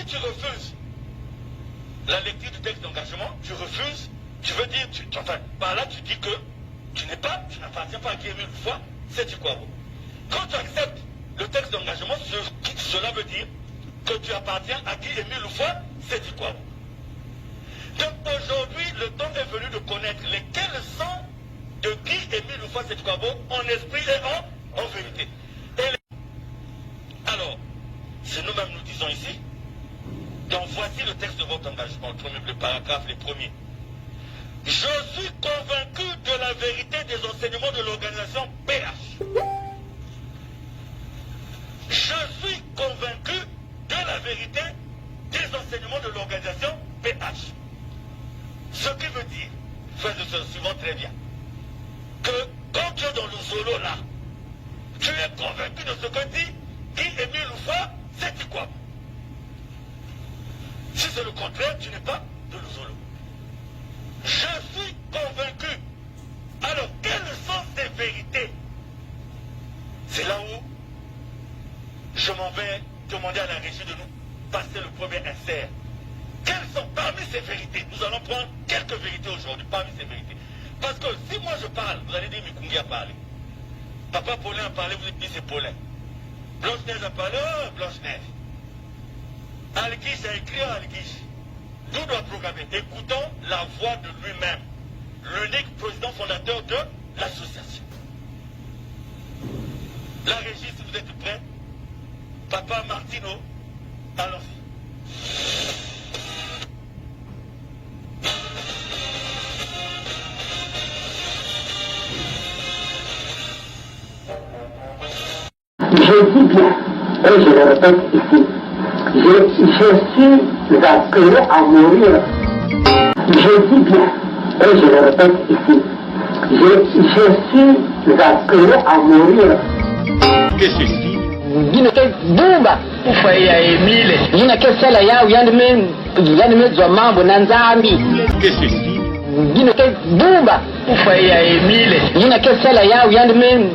tu refuses la lecture du texte d'engagement, tu refuses, tu veux dire, enfin, par là tu dis que tu n'appartiens pas à Guy Émile Loufoua, sais-tu quoi? Quand tu acceptes le texte d'engagement, cela veut dire que tu appartiens à Guy Émile Loufoua, sais-tu quoi? Donc aujourd'hui, le temps est venu de connaître lesquelles sont de Guy Émile Loufoua, sais-tu quoi, en esprit et en vérité. Alors, c'est nous-mêmes nous disons ici, donc voici le texte de votre engagement, le paragraphe, les premiers. Je suis convaincu de la vérité des enseignements de l'organisation PH. Je suis convaincu de la vérité des enseignements de l'organisation PH. Ce qui veut dire, frères et sœurs, suivant très bien, que quand tu es dans le solo là, tu es convaincu de ce que dit Guy Émile Loufoua, c'est quoi? Si c'est le contraire, tu n'es pas de l'Ozolo. Je suis convaincu. Alors, quelles sont ces vérités? C'est là où je m'en vais demander à la régie de nous passer le premier insert. Quelles sont parmi ces vérités? Nous allons prendre quelques vérités aujourd'hui parmi ces vérités. Parce que si moi je parle, vous allez dire Mikungi a parlé. Papa Paulin a parlé, vous dites c'est Paulin. Blanche-Neige a parlé, oh, Blanche-Neige. Al-Gish a écrit Al-Gish. Tout doit programmer. Écoutons la voix de lui-même, l'unique président fondateur de l'association. La régie, si vous êtes prêts, Papa Martino, allons-y. Je dis bien, et je le répète ici, je suis appelé à mourir. Je dis bien, et je le répète ici, je suis appelé à mourir. Qu'est-ce que c'est? Dina ke bumba ufaya Emile dina ke sala ya yandime zomambo na nzambi. Qu'est-ce que c'est? Dina ke bumba ufaya Emile dina ke sala ya yandime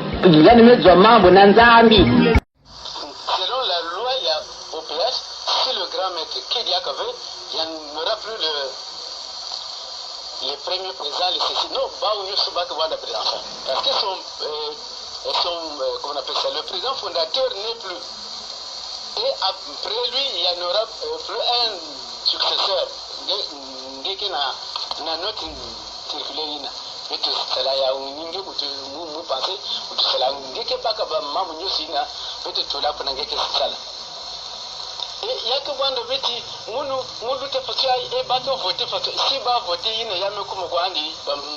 zomambo na nzambi. Selon la loi, il y a OPH, si le grand maître Kédiakové, il n'y en aura plus les premiers présents, les ceci. Non, Baounyo Soubak Wanda président. Parce que comment on appelle ça, le président fondateur n'est plus. Et après lui, il y en aura plus un successeur. Dès qu'il y a notre circulé, et tout cela, il y a un peu de pensée, tout cela, dès qu'il n'y a pas de maman, peut-être tout là pour n'engager que c'est ça. Et il y a que moi, de petit, nous luttons pour ça, et bateau voter pour ça. Si va voter, il y a même comme quoi,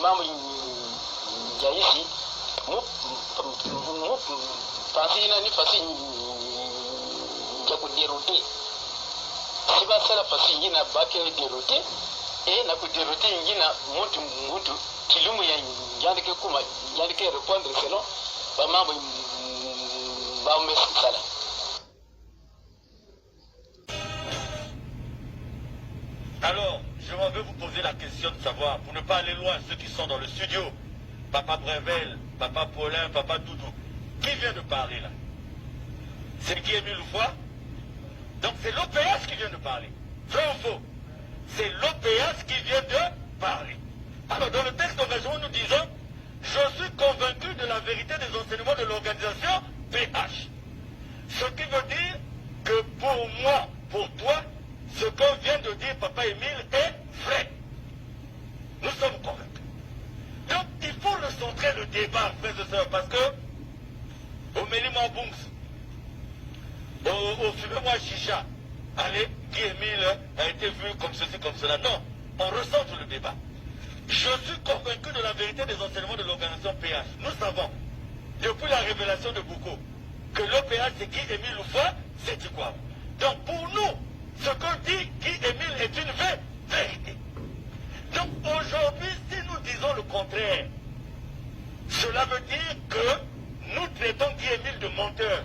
maman, il y a ici. Parce qu'il y a une façon de dérouter. Si va ça la façon, il y a pas que dérouter. Et n'a pas dérouter, il y a monte kilumu il y a que répondre selon maman va me ça là. Alors, je vais vous poser la question de savoir, pour ne pas aller loin, ceux qui sont dans le studio, Papa Brevel, Papa Paulin, Papa Doudou, qui vient de parler là? C'est Guy Émile Loufoua? Donc c'est l'OPH qui vient de parler. Vrai ou faux? C'est l'OPH qui vient de parler. Alors dans le texte d'engagement, nous disons, je suis convaincu de la vérité des enseignements de l'organisation PH. Ce qui veut dire que pour moi, pour toi, ce qu'on vient de dire, Papa Émile, est vrai. Nous sommes convaincus. Donc, il faut le centrer le débat, frères et sœurs, parce que, au Mélima Bungs, au Fumez-moi Chicha, allez, Guy Émile a été vu comme ceci, comme cela. Non, on recentre le débat. Je suis convaincu de la vérité des enseignements de l'organisation PH. Nous savons, depuis la révélation de Boukou, que l'OPH c'est Guy Émile Loufoua, c'est du quoi. Donc, pour nous, ce que dit Guy Émile est une vérité. Donc aujourd'hui, si nous disons le contraire, cela veut dire que nous traitons Guy Émile de menteur.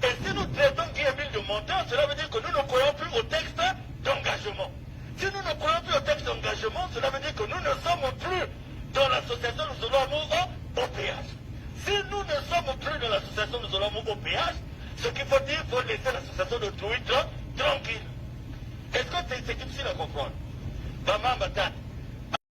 Et si nous traitons Guy Émile de menteur, cela veut dire que nous ne croyons plus au texte d'engagement. Si nous ne croyons plus au texte d'engagement, cela veut dire que nous ne sommes plus dans l'association Nous Allons Amour au péage. Si nous ne sommes plus dans l'association Nous Allons Amour au péage, ce qu'il faut dire, il faut laisser l'association de Druide tranquille. c'est difficile à comprendre. Maman, madame,